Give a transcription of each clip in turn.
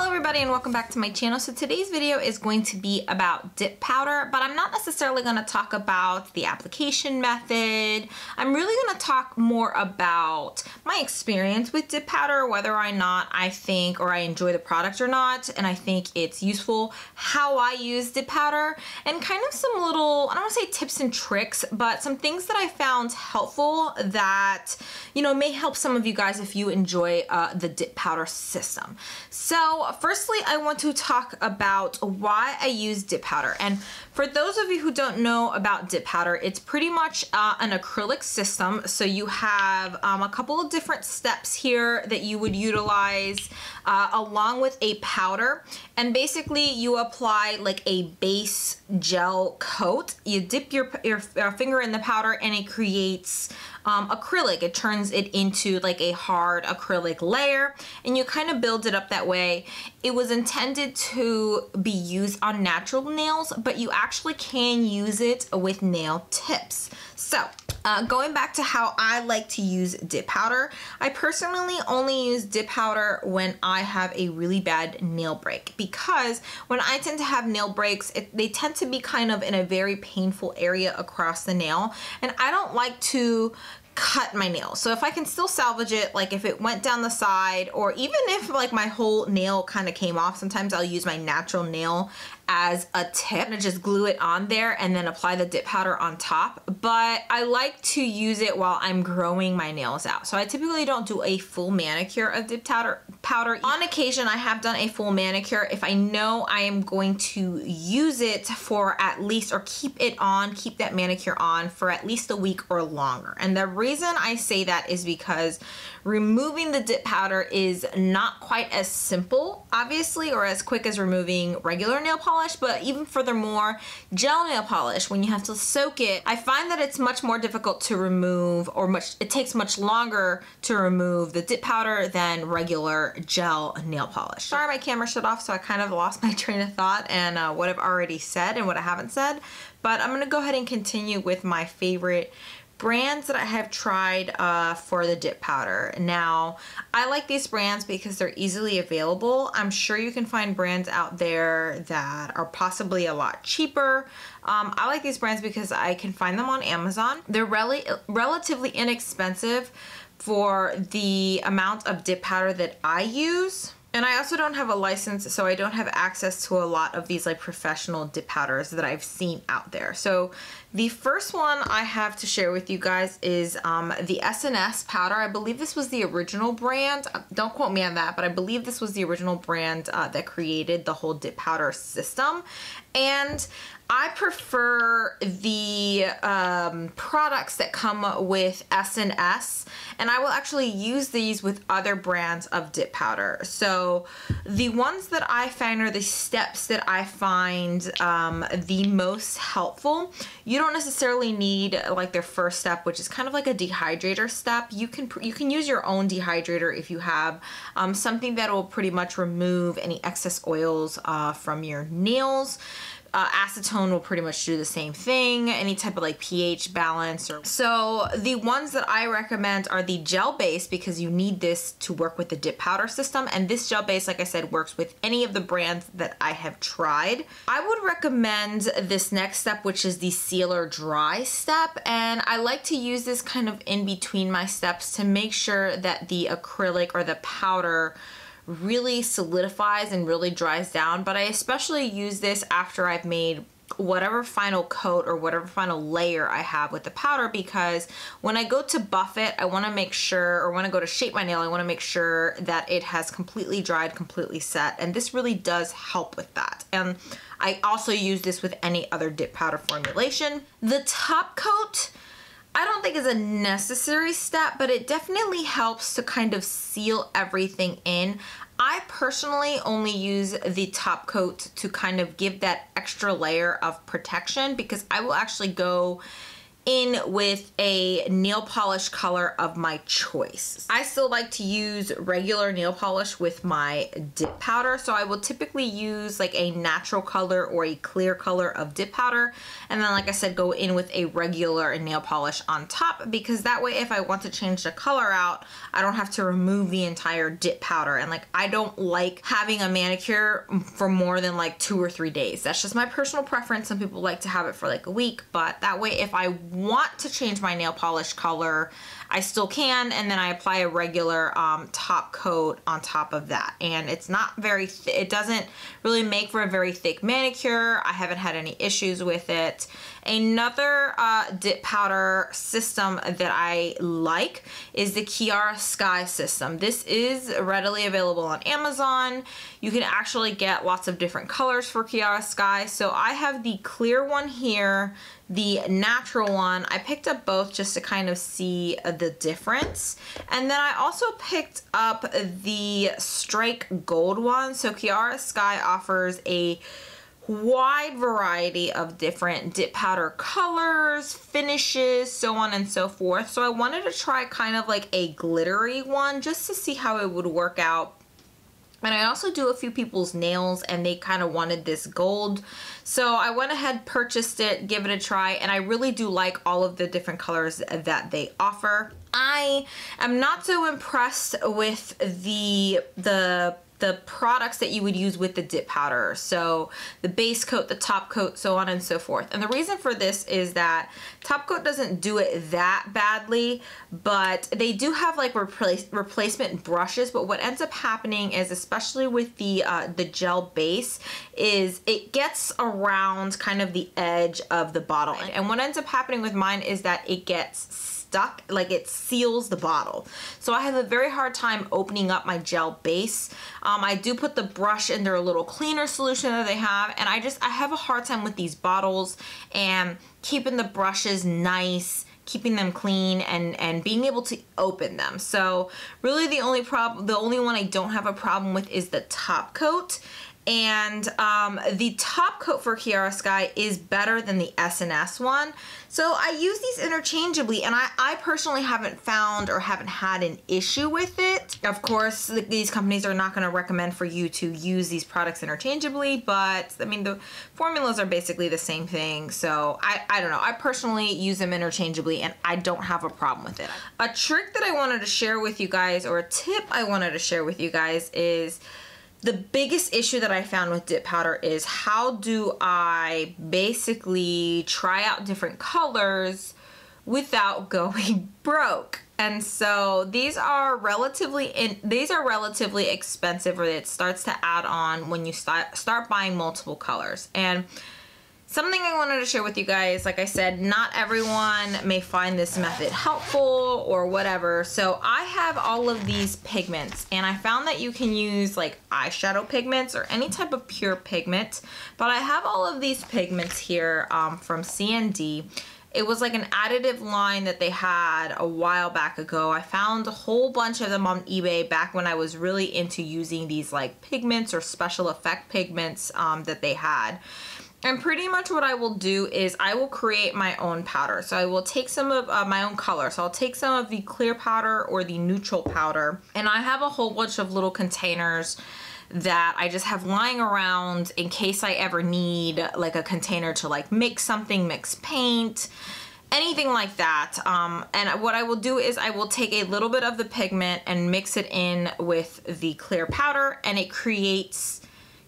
everybody and welcome back to my channel. So today's video is going to be about dip powder, but I'm not necessarily going to talk about the application method. I'm really going to talk more about my experience with dip powder, whether or not I think or I enjoy the product or not, and I think it's useful, how I use dip powder, and kind of some little, I don't want to say tips and tricks, but some things that I found helpful that, you know, may help some of you guys if you enjoy the dip powder system. So firstly, I want to talk about why I use dip powder. And for those of you who don't know about dip powder, it's pretty much an acrylic system. So you have a couple of different steps here that you would utilize along with a powder. And basically you apply like a base gel coat. You dip your finger in the powder and it creates acrylic. It turns it into like a hard acrylic layer and you kind of build it up that way. It was intended to be used on natural nails, but you actually can use it with nail tips. So going back to how I like to use dip powder, I personally only use dip powder when I have a really bad nail break, because when I tend to have nail breaks, they tend to be kind of in a very painful area across the nail, and I don't like to cut my nail. So if I can still salvage it, like if it went down the side, or even if like my whole nail kind of came off, sometimes I'll use my natural nail as a tip and just glue it on there and then apply the dip powder on top. But I like to use it while I'm growing my nails out. So I typically don't do a full manicure of dip powder. On occasion, I have done a full manicure if I know I am going to use it for at least, or keep that manicure on for at least a week or longer. And the reason I say that is because removing the dip powder is not quite as simple, obviously, or as quick as removing regular nail polish, but even furthermore, gel nail polish, when you have to soak it, I find that it's much more difficult to remove, or it takes much longer to remove the dip powder than regular gel nail polish. Sorry, my camera shut off, so I kind of lost my train of thought and what I've already said and what I haven't said, but I'm gonna go ahead and continue with my favorite brands that I have tried for the dip powder. Now, I like these brands because they're easily available. I'm sure you can find brands out there that are possibly a lot cheaper. I like these brands because I can find them on Amazon. They're relatively inexpensive for the amount of dip powder that I use. And I also don't have a license, so I don't have access to a lot of these like professional dip powders that I've seen out there. So the first one I have to share with you guys is the SNS powder. I believe this was the original brand. Don't quote me on that, but I believe this was the original brand that created the whole dip powder system. And I prefer the products that come with SNS, and I will actually use these with other brands of dip powder. So the ones that I find are the steps that I find the most helpful. You don't necessarily need like their first step, which is kind of like a dehydrator step. You can use your own dehydrator if you have something that will pretty much remove any excess oils from your nails. Acetone will pretty much do the same thing, any type of like pH balance. So the ones that I recommend are the gel base, because you need this to work with the dip powder system, and this gel base, like I said, works with any of the brands that I have tried. I would recommend this next step, which is the sealer dry step, and I like to use this kind of in between my steps to make sure that the acrylic or the powder really solidifies and really dries down. But I especially use this after I've made whatever final coat or whatever final layer I have with the powder, because when I go to buff it, I want to make sure, or when I go to shape my nail, I want to make sure that it has completely dried, completely set, and this really does help with that. And I also use this with any other dip powder formulation. The top coat, I don't think is a necessary step, but it definitely helps to kind of seal everything in. I personally only use the top coat to kind of give that extra layer of protection, because I will actually go in with a nail polish color of my choice. I still like to use regular nail polish with my dip powder, so I will typically use like a natural color or a clear color of dip powder, and then like I said, go in with a regular nail polish on top, because that way if I want to change the color out, I don't have to remove the entire dip powder. And like, I don't like having a manicure for more than like 2 or 3 days. That's just my personal preference. Some people like to have it for like a week, but that way if I want to change my nail polish color, I still can, and then I apply a regular top coat on top of that. And it's not very, it doesn't really make for a very thick manicure. I haven't had any issues with it. Another dip powder system that I like is the Kiara Sky System. This is readily available on Amazon. You can actually get lots of different colors for Kiara Sky. So I have the clear one here, the natural one. I picked up both just to kind of see the difference. And then I also picked up the Strike Gold one. So Kiara Sky offers a wide variety of different dip powder colors, finishes, so on and so forth. So I wanted to try kind of like a glittery one just to see how it would work out. And I also do a few people's nails and they kind of wanted this gold. So I went ahead, purchased it, give it a try, and I really do like all of the different colors that they offer. I am not so impressed with the products that you would use with the dip powder. So the base coat, the top coat, so on and so forth. And the reason for this is that top coat doesn't do it that badly, but they do have like replacement brushes. But what ends up happening is, especially with the gel base, is it gets around kind of the edge of the bottle. And what ends up happening with mine is that it gets stuck, like it seals the bottle. So I have a very hard time opening up my gel base. I do put the brush in their little cleaner solution that they have, and I have a hard time with these bottles and keeping the brushes nice, keeping them clean, and being able to open them. So really the only one I don't have a problem with is the top coat. And the top coat for Kiara Sky is better than the SNS one. So I use these interchangeably, and I personally haven't found or haven't had an issue with it. Of course, these companies are not going to recommend for you to use these products interchangeably, but I mean, the formulas are basically the same thing. So I don't know. I personally use them interchangeably, and I don't have a problem with it. A trick that I wanted to share with you guys, or a tip I wanted to share with you guys, is the biggest issue that I found with dip powder is how do I basically try out different colors without going broke. And so these are relatively expensive, or it starts to add on when you start buying multiple colors. And something I wanted to share with you guys, like I said, not everyone may find this method helpful or whatever. So I have all of these pigments, and I found that you can use like eyeshadow pigments or any type of pure pigment. But I have all of these pigments here from CND. It was like an additive line that they had a while back ago. I found a whole bunch of them on eBay back when I was really into using these like pigments or special effect pigments that they had. And pretty much what I will do is I will create my own powder. So I will take some of my own color. So I'll take some of the clear powder or the neutral powder. And I have a whole bunch of little containers that I just have lying around in case I ever need like a container to like mix something, mix paint, anything like that. And what I will do is I will take a little bit of the pigment and mix it in with the clear powder, and it creates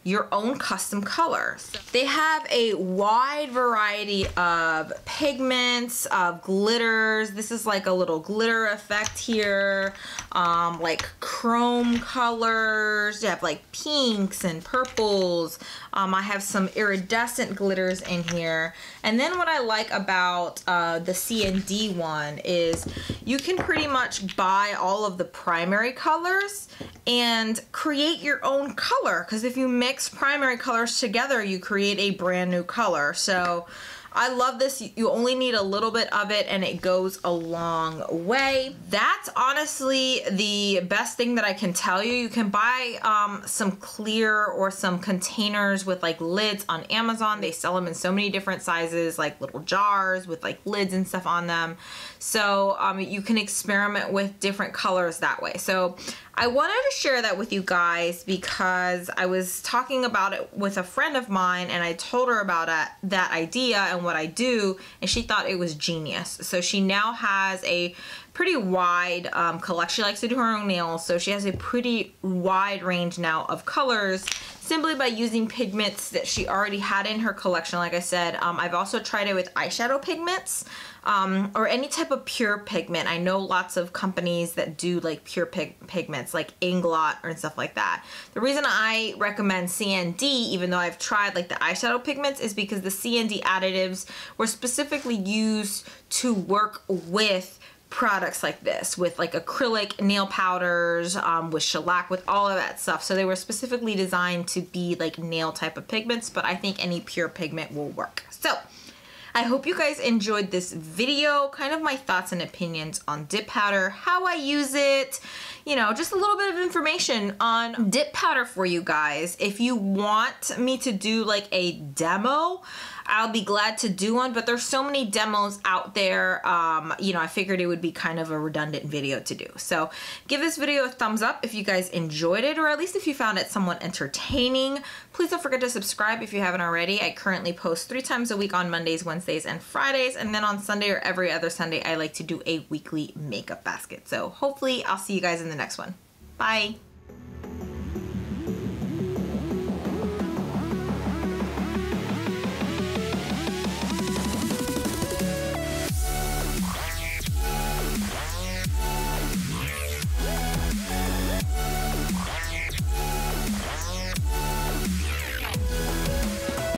your own custom color. They have a wide variety of pigments, of glitters. This is like a little glitter effect here, like chrome colors. You have like pinks and purples. I have some iridescent glitters in here. And then what I like about the CND one is you can pretty much buy all of the primary colors and create your own color, because if you mix primary colors together, you create a brand new color. So I love this. You only need a little bit of it and it goes a long way. That's honestly the best thing that I can tell you. You can buy some clear or some containers with like lids on Amazon. They sell them in so many different sizes, like little jars with like lids and stuff on them. So you can experiment with different colors that way. So I wanted to share that with you guys because I was talking about it with a friend of mine and I told her about that idea and what I do, and she thought it was genius. So she now has a pretty wide collection. She likes to do her own nails, so she has a pretty wide range now of colors simply by using pigments that she already had in her collection. Like I said, I've also tried it with eyeshadow pigments or any type of pure pigment. I know lots of companies that do like pure pigments like Inglot or stuff like that. The reason I recommend CND, even though I've tried like the eyeshadow pigments, is because the CND additives were specifically used to work with products like this, with like acrylic nail powders, with shellac, with all of that stuff. So they were specifically designed to be like nail type of pigments, but I think any pure pigment will work. So I hope you guys enjoyed this video, kind of my thoughts and opinions on dip powder, how I use it, you know, just a little bit of information on dip powder for you guys. If you want me to do like a demo, I'll be glad to do one, but there's so many demos out there, you know, I figured it would be kind of a redundant video to do. So give this video a thumbs up if you guys enjoyed it, or at least if you found it somewhat entertaining. Please don't forget to subscribe if you haven't already. I currently post 3 times a week on Mondays, Wednesdays, and Fridays, and then on Sunday or every other Sunday, I like to do a weekly makeup basket. So hopefully I'll see you guys in the next one. Bye.